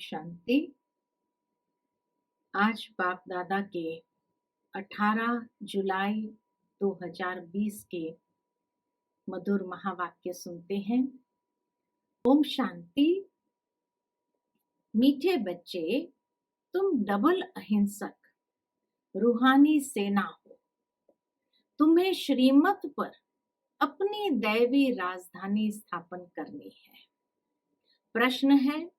शांति। आज बाप दादा के 18 जुलाई 2020 के मधुर महावाक्य सुनते हैं। ओम शांति। मीठे बच्चे, तुम डबल अहिंसक रूहानी सेना हो। तुम्हें श्रीमत पर अपनी दैवी राजधानी स्थापन करनी है। प्रश्न है,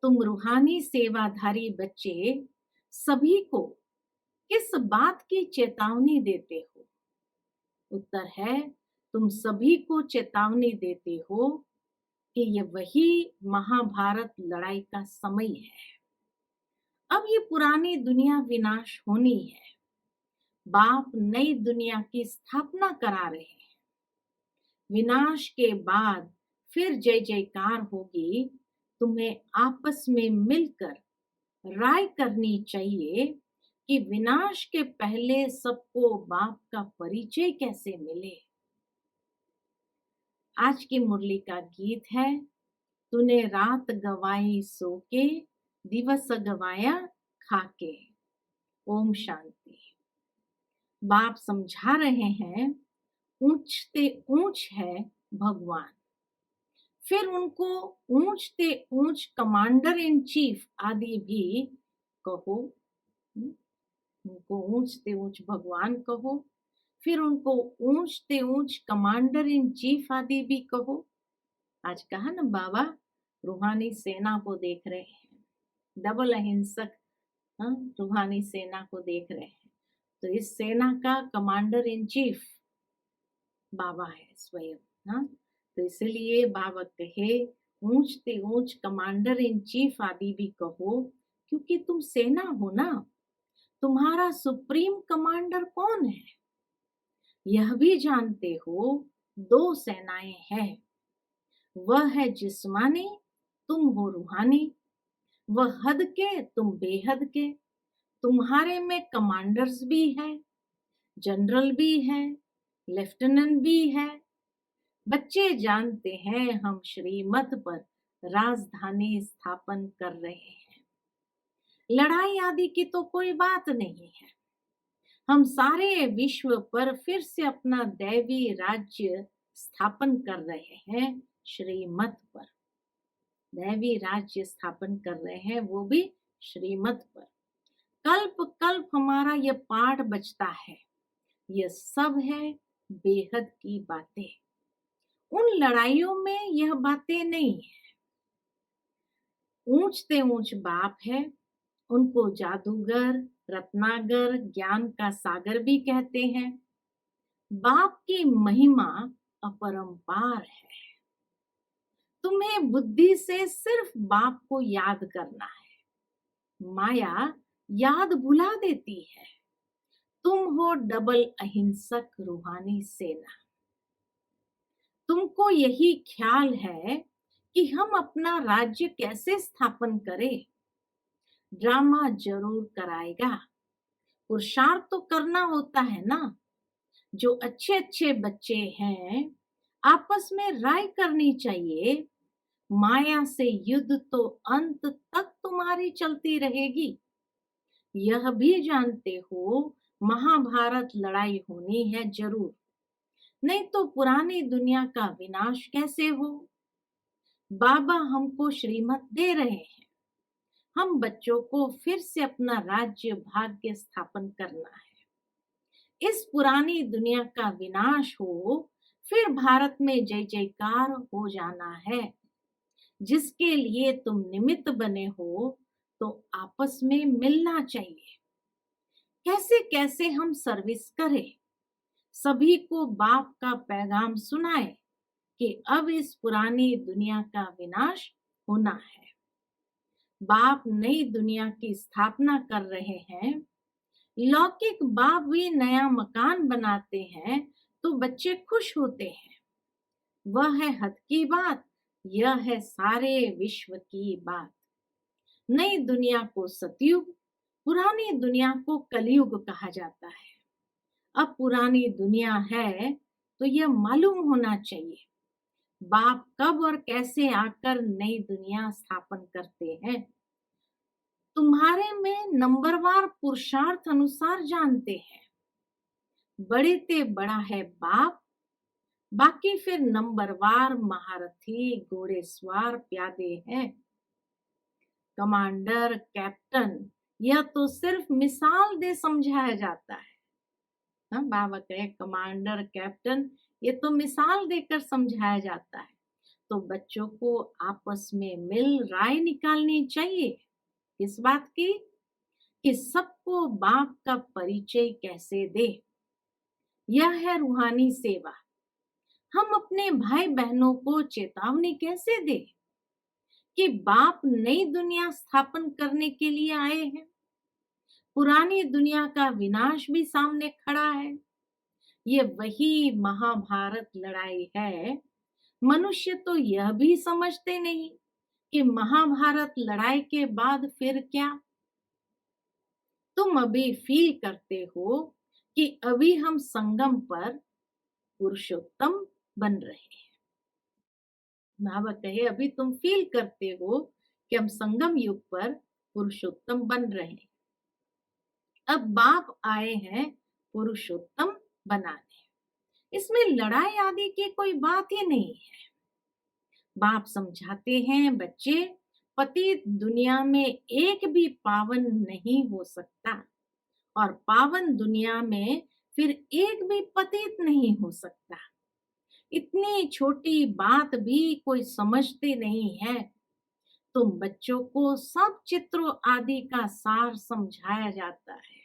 तुम रूहानी सेवाधारी बच्चे सभी को किस बात की चेतावनी देते हो? उत्तर है, तुम सभी को चेतावनी देते हो कि ये वही महाभारत लड़ाई का समय है। अब ये पुरानी दुनिया विनाश होनी है। बाप नई दुनिया की स्थापना करा रहे हैं। विनाश के बाद फिर जय जयकार होगी। तुम्हें आपस में मिलकर राय करनी चाहिए कि विनाश के पहले सबको बाप का परिचय कैसे मिले। आज की मुरली का गीत है, तूने रात गवाई सो के, दिवस गवाया खाके। ओम शांति। बाप समझा रहे हैं, ऊंचते ऊंच है भगवान। फिर उनको ऊंचते ऊंच कमांडर इन चीफ आदि भी कहो। उनको ऊंचते ऊंच भगवान कहो, फिर उनको ऊंचते ऊंच कमांडर इन चीफ आदि भी कहो। आज कहा ना बाबा, रूहानी सेना को देख रहे हैं, डबल अहिंसक रूहानी सेना को देख रहे हैं। तो इस सेना का कमांडर इन चीफ बाबा है स्वयं। तो इसलिए बाबा कहे, ऊंचते ऊंच कमांडर इन चीफ आदि भी कहो, क्योंकि तुम सेना हो ना। तुम्हारा सुप्रीम कमांडर कौन है यह भी जानते हो। दो सेनाएं हैं, वह है जिस्मानी, तुम हो रूहानी। वह हद के, तुम बेहद के। तुम्हारे में कमांडर्स भी है, जनरल भी है, लेफ्टिनेंट भी है। बच्चे जानते हैं हम श्रीमत पर राजधानी स्थापन कर रहे हैं। लड़ाई आदि की तो कोई बात नहीं है। हम सारे विश्व पर फिर से अपना दैवी राज्य स्थापन कर रहे हैं। श्रीमत पर दैवी राज्य स्थापन कर रहे हैं, वो भी श्रीमत पर। कल्प कल्प हमारा यह पाठ बचता है। यह सब है बेहद की बातें। उन लड़ाइयों में यह बातें नहीं है। ऊंचते ऊंच बाप है, उनको जादूगर, रत्नागर, ज्ञान का सागर भी कहते हैं। बाप की महिमा अपरंपार है। तुम्हें बुद्धि से सिर्फ बाप को याद करना है। माया याद भुला देती है। तुम हो डबल अहिंसक रूहानी सेना। तुमको यही ख्याल है कि हम अपना राज्य कैसे स्थापन करें। ड्रामा जरूर कराएगा। पुरुषार्थ तो करना होता है ना। जो अच्छे अच्छे बच्चे हैं, आपस में राय करनी चाहिए। माया से युद्ध तो अंत तक तुम्हारी चलती रहेगी। यह भी जानते हो महाभारत लड़ाई होनी है जरूर, नहीं तो पुरानी दुनिया का विनाश कैसे हो। बाबा हमको श्रीमत दे रहे हैं। हम बच्चों को फिर से अपना राज्य भाग्य स्थापन करना है। इस पुरानी दुनिया का विनाश हो, फिर भारत में जय जयकार हो जाना है। जिसके लिए तुम निमित्त बने हो, तो आपस में मिलना चाहिए। कैसे कैसे हम सर्विस करें, सभी को बाप का पैगाम सुनाए कि अब इस पुरानी दुनिया का विनाश होना है। बाप नई दुनिया की स्थापना कर रहे हैं। लौकिक बाप भी नया मकान बनाते हैं तो बच्चे खुश होते हैं। वह है हद की बात, यह है सारे विश्व की बात। नई दुनिया को सतयुग, पुरानी दुनिया को कलयुग कहा जाता है। अब पुरानी दुनिया है तो यह मालूम होना चाहिए बाप कब और कैसे आकर नई दुनिया स्थापन करते हैं। तुम्हारे में नंबरवार पुरुषार्थ अनुसार जानते हैं। बड़े ते बड़ा है बाप, बाकी फिर नंबरवार महारथी घोड़ेसवार प्यादे हैं। कमांडर कैप्टन यह तो सिर्फ मिसाल दे समझाया जाता है। हाँ, बाबा कहे कमांडर कैप्टन ये तो मिसाल देकर समझाया जाता है। तो बच्चों को आपस में मिल राय निकालनी चाहिए। किस बात की? कि सबको बाप का परिचय कैसे दे। यह है रूहानी सेवा। हम अपने भाई बहनों को चेतावनी कैसे दे कि बाप नई दुनिया स्थापन करने के लिए आए हैं। पुरानी दुनिया का विनाश भी सामने खड़ा है। ये वही महाभारत लड़ाई है। मनुष्य तो यह भी समझते नहीं कि महाभारत लड़ाई के बाद फिर क्या। तुम अभी फील करते हो कि अभी हम संगम पर पुरुषोत्तम बन रहे हैं। बाबा कहे अभी तुम फील करते हो कि हम संगम युग पर पुरुषोत्तम बन रहे हैं। अब बाप आए हैं पुरुषोत्तम बनाने। इसमें लड़ाई आदि की कोई बात ही नहीं है। बाप समझाते हैं बच्चे, पतित दुनिया में एक भी पावन नहीं हो सकता और पावन दुनिया में फिर एक भी पतित नहीं हो सकता। इतनी छोटी बात भी कोई समझते नहीं है। तुम बच्चों को सब चित्रों आदि का सार समझाया जाता है।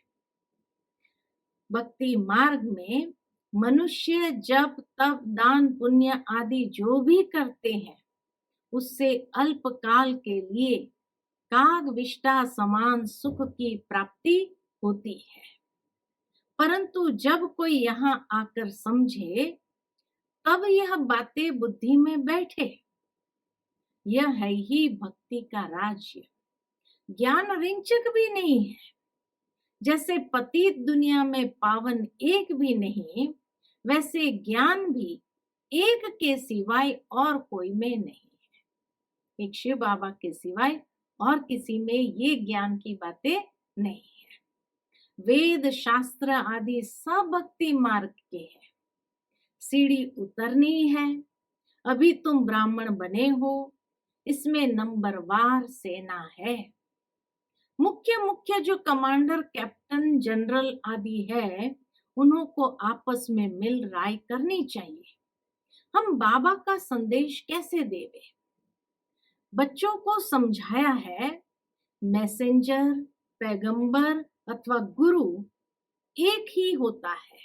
भक्ति मार्ग में मनुष्य जब तब दान पुण्य आदि जो भी करते हैं उससे अल्पकाल के लिए काग विष्टा समान सुख की प्राप्ति होती है। परंतु जब कोई यहाँ आकर समझे तब यह बातें बुद्धि में बैठे। यह है ही भक्ति का राज्य। ज्ञान रिंचक भी नहीं है। जैसे पतित दुनिया में पावन एक भी नहीं, वैसे ज्ञान भी एक के सिवाय और कोई में नहीं है। एक शिव बाबा के सिवाय और किसी में ये ज्ञान की बातें नहीं है। वेद शास्त्र आदि सब भक्ति मार्ग के हैं। सीढ़ी उतरनी है। अभी तुम ब्राह्मण बने हो, इसमें नंबरवार सेना है। मुख्य मुख्य जो कमांडर कैप्टन जनरल आदि है उन्हों को आपस में मिल राय करनी चाहिए। हम बाबा का संदेश कैसे देवे? बच्चों को समझाया है मैसेंजर, पैगंबर अथवा गुरु एक ही होता है,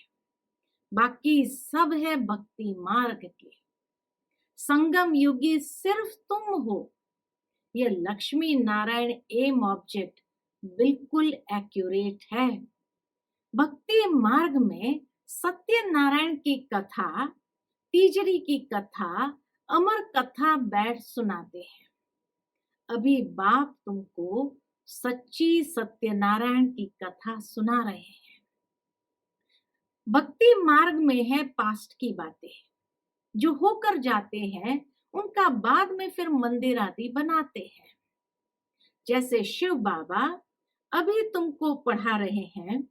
बाकी सब है भक्ति मार्ग के। संगम युगी सिर्फ तुम हो। यह लक्ष्मी नारायण एम ऑब्जेक्ट बिल्कुल एक्यूरेट है। भक्ति मार्ग में सत्य नारायण की कथा, तीजरी की कथा, अमर कथा बैठ सुनाते हैं। अभी बाप तुमको सच्ची सत्यनारायण की कथा सुना रहे हैं। भक्ति मार्ग में है पास्ट की बातें जो होकर जाते हैं, उनका बाद में फिर मंदिर आदि बनाते हैं। जैसे शिव बाबा अभी तुमको पढ़ा रहे हैं,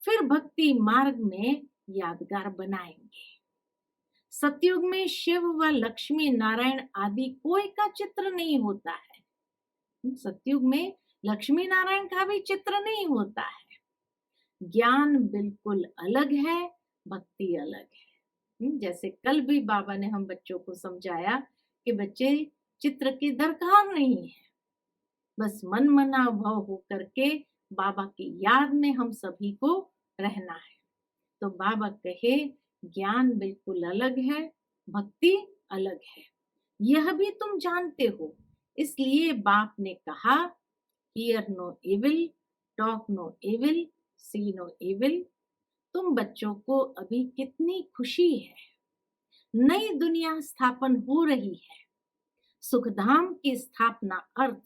फिर भक्ति मार्ग में यादगार बनाएंगे। सतयुग में शिव व लक्ष्मी नारायण आदि कोई का चित्र नहीं होता है। सतयुग में लक्ष्मी नारायण का भी चित्र नहीं होता है। ज्ञान बिल्कुल अलग है, भक्ति अलग है। जैसे कल भी बाबा ने हम बच्चों को समझाया कि बच्चे चित्र की दरकार नहीं है, बस मन मना भाव होकर के बाबा की याद में हम सभी को रहना है। तो बाबा कहे ज्ञान बिल्कुल अलग है, भक्ति अलग है। यह भी तुम जानते हो। इसलिए बाप ने कहा hear no evil, talk no evil, see no evil. तुम बच्चों को अभी कितनी खुशी है। नई दुनिया स्थापन हो रही है। सुखधाम की स्थापना अर्थ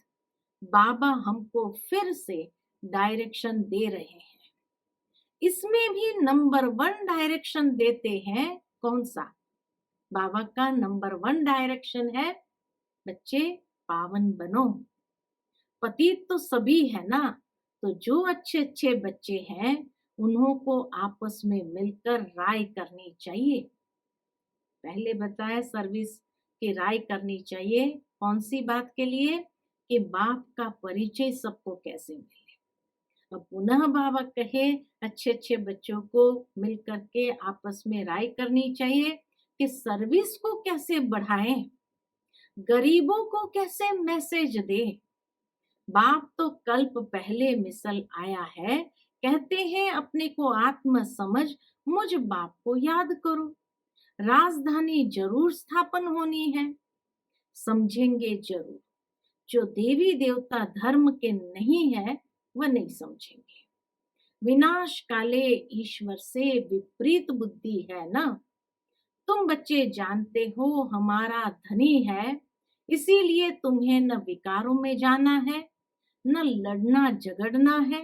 बाबा हमको फिर से डायरेक्शन दे रहे हैं। इसमें भी नंबर 1 डायरेक्शन देते हैं। कौन सा? बाबा का नंबर 1 डायरेक्शन है बच्चे पावन बनो। पतित तो सभी है ना, तो जो अच्छे अच्छे बच्चे हैं उन्हों को आपस में मिलकर राय करनी चाहिए। पहले बताया सर्विस की राय करनी चाहिए, कौन सी बात के लिए, कि बाप का परिचय सबको कैसे मिले। अब पुनः बाबा कहे अच्छे अच्छे बच्चों को मिल करके आपस में राय करनी चाहिए कि सर्विस को कैसे बढ़ाएं, गरीबों को कैसे मैसेज दे। बाप तो कल्प पहले मिसल आया है, कहते हैं अपने को आत्म समझ, मुझ बाप को याद करो। राजधानी जरूर स्थापन होनी है, समझेंगे जरूर। जो देवी देवता धर्म के नहीं है वह नहीं समझेंगे। विनाश काले ईश्वर से विपरीत बुद्धि है ना। तुम बच्चे जानते हो हमारा धनी है, इसीलिए तुम्हें न विकारों में जाना है, न लड़ना झगड़ना है।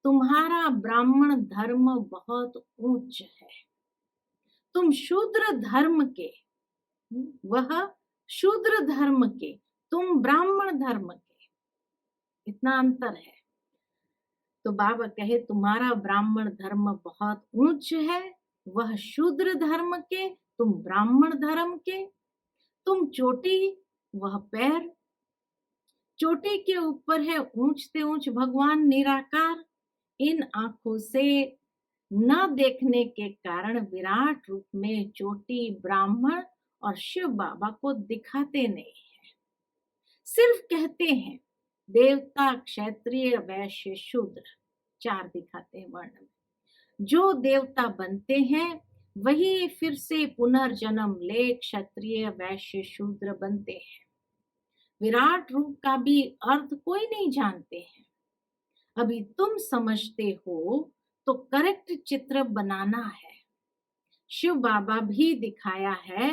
तुम्हारा ब्राह्मण धर्म बहुत ऊंच है, तुम शूद्र धर्म के, वह शूद्र धर्म के, तुम ब्राह्मण धर्म के, इतना अंतर है। तो बाबा कहे तुम्हारा ब्राह्मण धर्म बहुत ऊंच है, वह शूद्र धर्म के, तुम ब्राह्मण धर्म के। तुम चोटी, वह पैर। चोटी के ऊपर है ऊंचते ऊंच भगवान निराकार। इन आंखों से न देखने के कारण विराट रूप में चोटी ब्राह्मण और शिव बाबा को दिखाते नहीं है, सिर्फ कहते हैं देवता क्षत्रिय वैश्य शूद्र, चार दिखाते हैं वर्ण में। जो देवता बनते हैं वही फिर से पुनर्जन्म ले क्षत्रिय वैश्य शूद्र बनते हैं। विराट रूप का भी अर्थ कोई नहीं जानते हैं। अभी तुम समझते हो तो करेक्ट चित्र बनाना है। शिव बाबा भी दिखाया है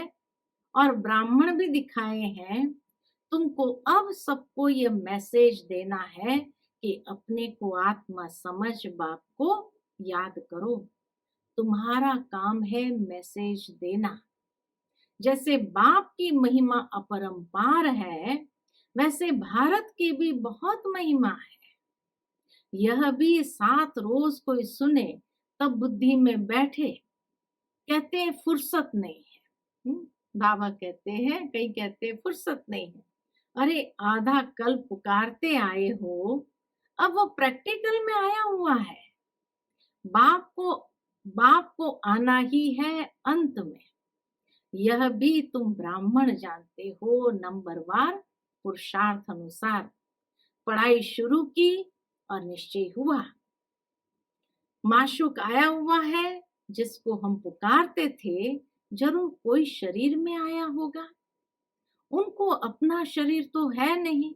और ब्राह्मण भी दिखाए हैं। तुमको अब सबको ये मैसेज देना है कि अपने को आत्मा समझ बाप को याद करो। तुम्हारा काम है मैसेज देना। जैसे बाप की महिमा अपरंपार है, वैसे भारत की भी बहुत महिमा है। यह भी 7 रोज कोई सुने तब बुद्धि में बैठे। कहते हैं फुर्सत नहीं है। बाबा कहते हैं, कई कहते हैं फुर्सत नहीं है। अरे आधा कल पुकारते आए हो, अब वो प्रैक्टिकल में आया हुआ है। बाप को आना ही है अंत में। यह भी तुम ब्राह्मण जानते हो, नंबरवार पुरुषार्थ अनुसार पढ़ाई शुरू की और निश्चय हुआ। माशूक आया हुआ है, जिसको हम पुकारते थे, जरूर कोई शरीर में आया होगा। उनको अपना शरीर तो है नहीं।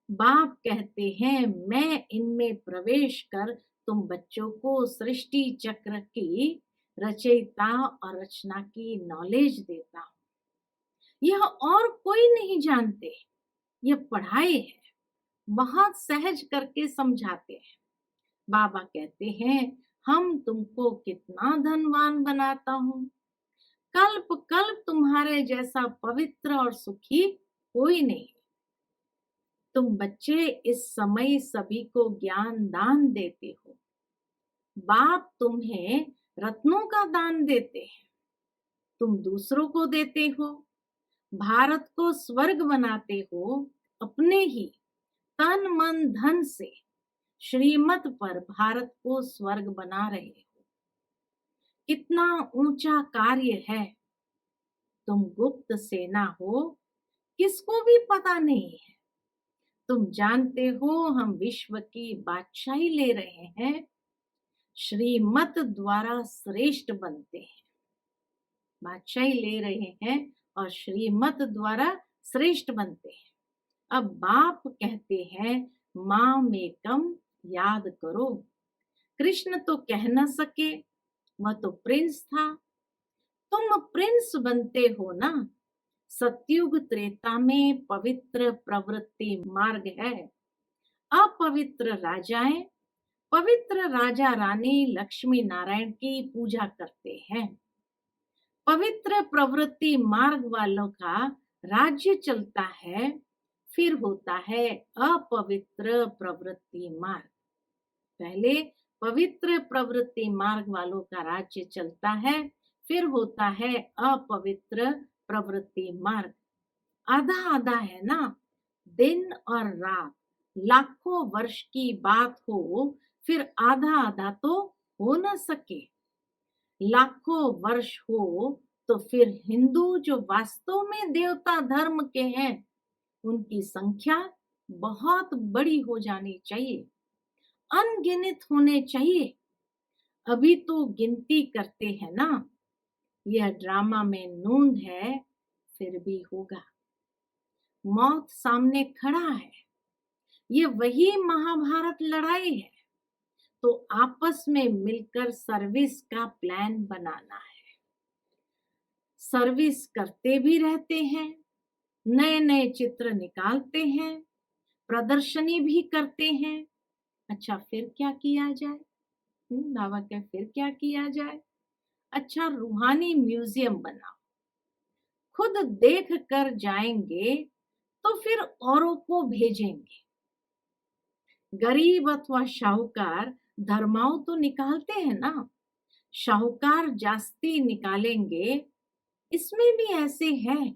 बाप कहते हैं मैं इनमें प्रवेश कर तुम बच्चों को सृष्टि चक्र की रचयिता और रचना की नॉलेज देता हूं। यह और कोई नहीं जानते। यह पढ़ाई है, बहुत सहज करके समझाते हैं। बाबा कहते हैं हम तुमको कितना धनवान बनाता हूं। कल्प कल्प तुम्हारे जैसा पवित्र और सुखी कोई नहीं। तुम बच्चे इस समय सभी को ज्ञान दान देते हो। बाप तुम्हें रत्नों का दान देते हैं, तुम दूसरों को देते हो। भारत को स्वर्ग बनाते हो, अपने ही तन मन धन से श्रीमत पर भारत को स्वर्ग बना रहे हो। कितना ऊंचा कार्य है। तुम गुप्त सेना हो, किसको भी पता नहीं है। तुम जानते हो हम विश्व की बादशाही ले रहे हैं, श्रीमत द्वारा श्रेष्ठ बनते हैं। बादशाही ले रहे हैं और श्रीमत द्वारा श्रेष्ठ बनते हैं। अब बाप कहते हैं माम एकम याद करो। कृष्ण तो कह न सके, वह तो प्रिंस था। तुम प्रिंस बनते हो ना। सतयुग त्रेता में पवित्र प्रवृत्ति मार्ग है। अपवित्र राजाएं, पवित्र राजा रानी लक्ष्मी नारायण की पूजा करते हैं। पवित्र प्रवृत्ति मार्ग वालों का राज्य चलता है। फिर होता है अपवित्र प्रवृत्ति मार्ग। पहले पवित्र प्रवृत्ति मार्ग वालों का राज्य चलता है, फिर होता है अपवित्र प्रवृत्ति मार्ग। आधा आधा है ना, दिन और रात, लाखों वर्ष की बात हो, फिर आधा आधा तो हो न सके। लाखों वर्ष हो तो फिर हिंदू जो वास्तव में देवता धर्म के हैं, उनकी संख्या बहुत बड़ी हो जानी चाहिए, अनगिनत होने चाहिए। अभी तो गिनती करते हैं ना, यह ड्रामा में नूंद है, फिर भी होगा। मौत सामने खड़ा है, ये वही महाभारत लड़ाई है, तो आपस में मिलकर सर्विस का प्लान बनाना है। सर्विस करते भी रहते हैं, नए नए चित्र निकालते हैं, प्रदर्शनी भी करते हैं। अच्छा, फिर क्या किया जाए? बाबा के फिर क्या किया जाए? अच्छा, रूहानी म्यूजियम बनाओ, खुद देख कर जाएंगे तो फिर औरों को भेजेंगे। गरीब अथवा शाहूकार धर्माओं तो निकालते हैं ना, शाहूकार जास्ती निकालेंगे, इसमें भी ऐसे हैं,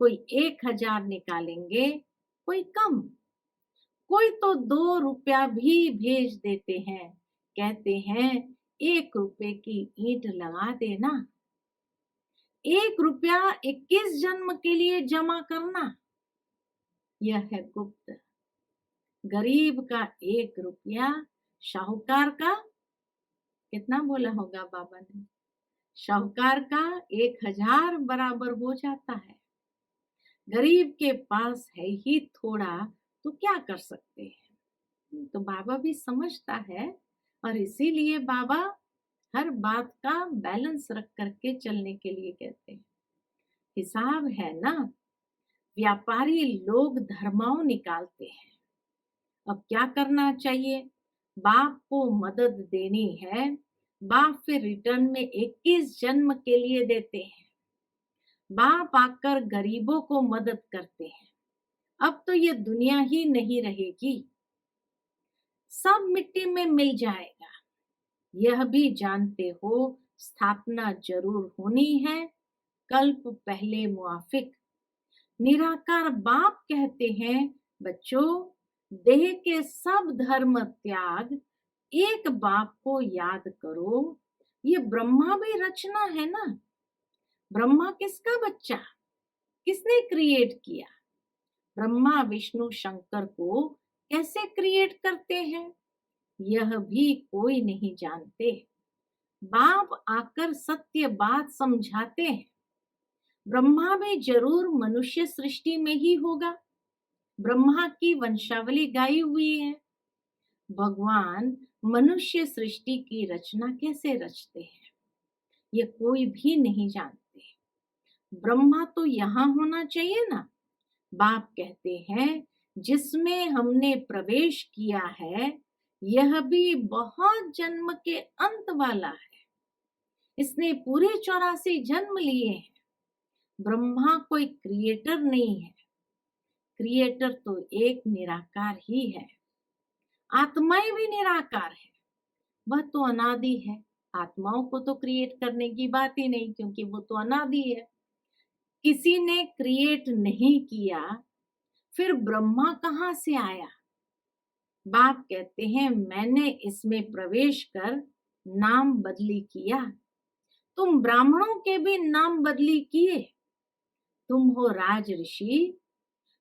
कोई 1000 निकालेंगे, कोई कम, कोई तो 2 रुपया भी भेज देते हैं, कहते हैं 1 रुपए की ईंट लगा देना। 1 रुपया 21 जन्म के लिए जमा करना, यह है गुप्त। गरीब का 1 रुपया, शाहूकार का कितना बोला होगा बाबा ने? शाहूकार का 1000 बराबर हो जाता है। गरीब के पास है ही थोड़ा, तो क्या कर सकते हैं? तो बाबा भी समझता है, और इसीलिए बाबा हर बात का बैलेंस रख करके चलने के लिए कहते हैं। हिसाब है ना, व्यापारी लोग धर्माओं निकालते हैं। अब क्या करना चाहिए? बाप को मदद देनी है, बाप फिर रिटर्न में 21 जन्म के लिए देते हैं। बाप आकर गरीबों को मदद करते हैं। अब तो ये दुनिया ही नहीं रहेगी, सब मिट्टी में मिल जाएगा। यह भी जानते हो, स्थापना जरूर होनी है, कल्प पहले मुआफिक। निराकार बाप कहते हैं, बच्चों, देह के सब धर्म त्याग, एक बाप को याद करो। ये ब्रह्मा भी रचना है ना। ब्रह्मा किसका बच्चा? किसने क्रिएट किया? ब्रह्मा विष्णु शंकर को कैसे क्रिएट करते हैं, यह भी कोई नहीं जानते। बाप आकर सत्य बात समझाते हैं। ब्रह्मा भी जरूर मनुष्य सृष्टि में ही होगा, ब्रह्मा की वंशावली गाई हुई है। भगवान मनुष्य सृष्टि की रचना कैसे रचते हैं, ये कोई भी नहीं जानते। ब्रह्मा तो यहाँ होना चाहिए ना। बाप कहते हैं, जिसमें हमने प्रवेश किया है, यह भी बहुत जन्म के अंत वाला है। इसने पूरे 84 जन्म लिए हैं। ब्रह्मा कोई क्रिएटर नहीं है, क्रिएटर तो एक निराकार ही है। आत्माएं भी निराकार है, वह तो अनादि है। आत्माओं को तो क्रिएट करने की बात ही नहीं, क्योंकि वो तो अनादि है। किसी ने क्रिएट नहीं किया, फिर ब्रह्मा कहाँ से आया? बाप कहते हैं, मैंने इसमें प्रवेश कर नाम बदली किया। तुम ब्राह्मणों के भी नाम बदली किए। तुम हो राज ऋषि,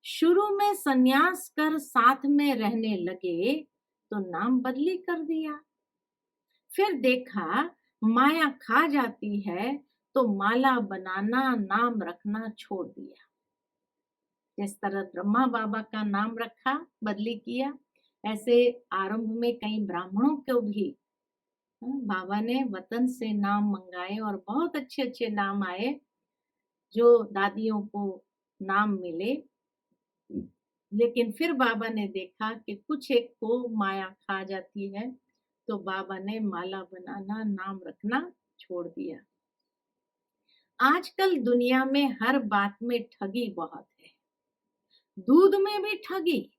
शुरू में सन्यास कर साथ में रहने लगे, तो नाम बदली कर दिया। फिर देखा माया खा जाती है, तो माला बनाना, नाम रखना छोड़ दिया। जिस तरह ब्रह्मा बाबा का नाम रखा, बदली किया, ऐसे आरंभ में कई ब्राह्मणों को भी बाबा ने वतन से नाम मंगाए, और बहुत अच्छे अच्छे नाम आए, जो दादियों को नाम मिले। लेकिन फिर बाबा ने देखा कि कुछ एक को माया खा जाती है, तो बाबा ने माला बनाना, नाम रखना छोड़ दिया। आजकल दुनिया में हर बात में ठगी बहुत है। दूध में भी ठगी,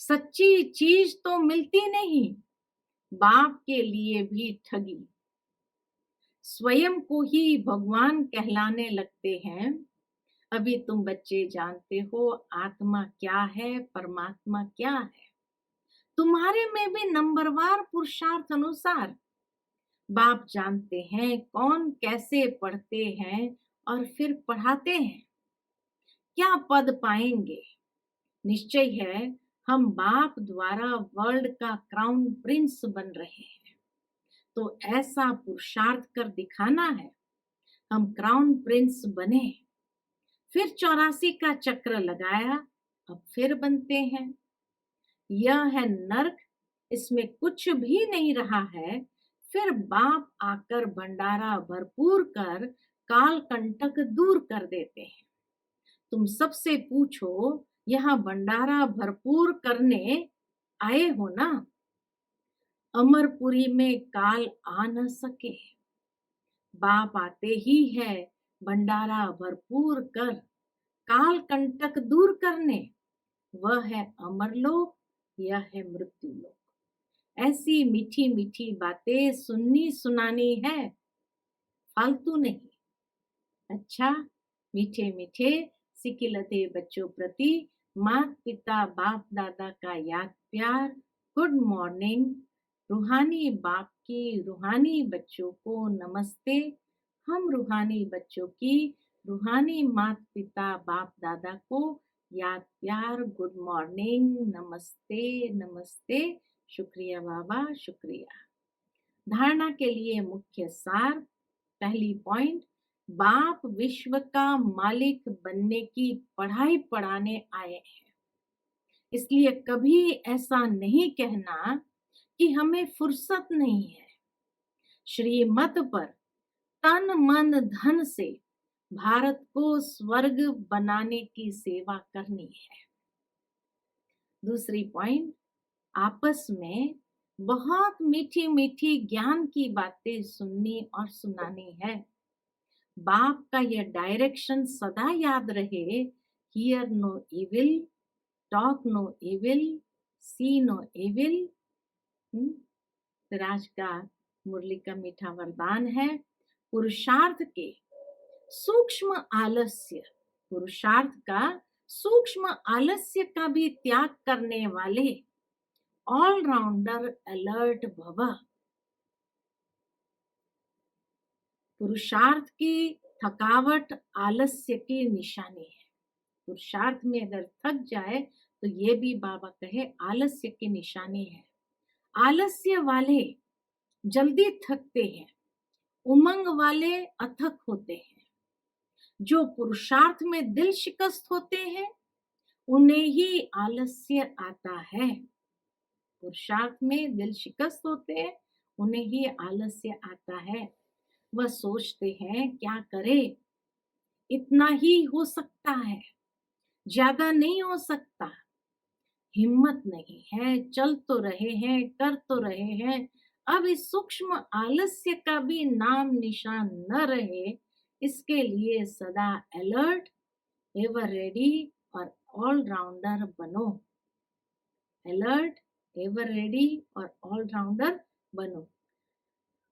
सच्ची चीज तो मिलती नहीं, बाप के लिए भी ठगी। स्वयं को ही भगवान कहलाने लगते हैं। अभी तुम बच्चे जानते हो आत्मा क्या है, परमात्मा क्या है। तुम्हारे में भी नंबरवार पुरुषार्थ अनुसार बाप जानते हैं कौन कैसे पढ़ते हैं और फिर पढ़ाते हैं, क्या पद पाएंगे। निश्चय है हम बाप द्वारा वर्ल्ड का क्राउन प्रिंस बन रहे हैं, तो ऐसा पुरुषार्थ कर दिखाना है हम क्राउन प्रिंस बने। फिर 84 का चक्र लगाया, अब फिर बनते हैं। यह है नर्क, इसमें कुछ भी नहीं रहा है। फिर बाप आकर भंडारा भरपूर कर काल कंटक दूर कर देते हैं। तुम सबसे पूछो यहाँ भंडारा भरपूर करने आए हो ना? अमरपुरी में काल आ न सके, बाप आते ही है भंडारा भरपूर कर काल कंटक दूर करने। वह है अमरलोक, यह है मृत्यु लोक। ऐसी मीठी मीठी बातें सुननी सुनानी है, फालतू नहीं। अच्छा, मीठे मीठे सिकिलते बच्चों प्रति माता पिता बाप दादा का याद प्यार, गुड मॉर्निंग। रूहानी बाप की रूहानी बच्चों को नमस्ते। हम रूहानी बच्चों की रूहानी माता पिता बाप दादा को याद प्यार, गुड मॉर्निंग, नमस्ते नमस्ते। शुक्रिया बाबा, शुक्रिया। धारणा के लिए मुख्य सार। पहली पॉइंट, बाप विश्व का मालिक बनने की पढ़ाई पढ़ाने आए हैं, इसलिए कभी ऐसा नहीं कहना कि हमें फुर्सत नहीं है। श्रीमत पर तन मन धन से भारत को स्वर्ग बनाने की सेवा करनी है। दूसरी पॉइंट, आपस में बहुत मीठी मीठी ज्ञान की बातें सुननी और सुनानी है। बाप का यह डायरेक्शन सदा याद रहे, hear no evil, talk no evil, see no evil. आज का मुरली का मीठा वरदान है, पुरुषार्थ के सूक्ष्म आलस्य, पुरुषार्थ का सूक्ष्म आलस्य का भी त्याग करने वाले ऑलराउंडर अलर्ट भव। पुरुषार्थ की थकावट आलस्य की निशानी है। पुरुषार्थ में अगर थक जाए तो ये भी बाबा कहे आलस्य की निशानी है। आलस्य वाले जल्दी थकते हैं, उमंग वाले अथक होते हैं। जो पुरुषार्थ में दिल शिकस्त होते हैं उन्हें ही आलस्य आता है। पुरुषार्थ में दिल शिकस्त होते हैं उन्हें ही आलस्य आता है। वह सोचते हैं क्या करे, इतना ही हो सकता है, ज्यादा नहीं हो सकता, हिम्मत नहीं है, चल तो रहे हैं, कर तो रहे हैं। अब इस सूक्ष्म आलस्य का भी नाम निशान न रहे, इसके लिए सदा अलर्ट, एवर रेडी और ऑलराउंडर बनो। अलर्ट, एवर रेडी और ऑलराउंडर बनो।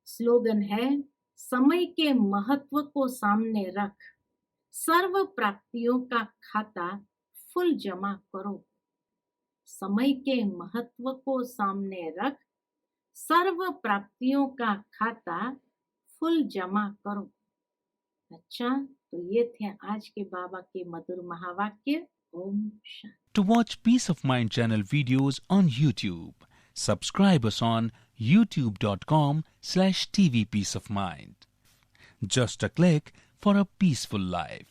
स्लोगन है, समय के महत्व को सामने रख सर्व प्राप्तियों का खाता फुल जमा करो। समय के महत्व को सामने रख सर्व प्राप्तियों का खाता फुल जमा करो। अच्छा, तो ये थे आज के बाबा के मधुर महावाक्य। Om Shanti. To watch Peace of Mind channel videos on YouTube, subscribe us on youtube.com/tvpeaceofmind. Just a click for a peaceful life.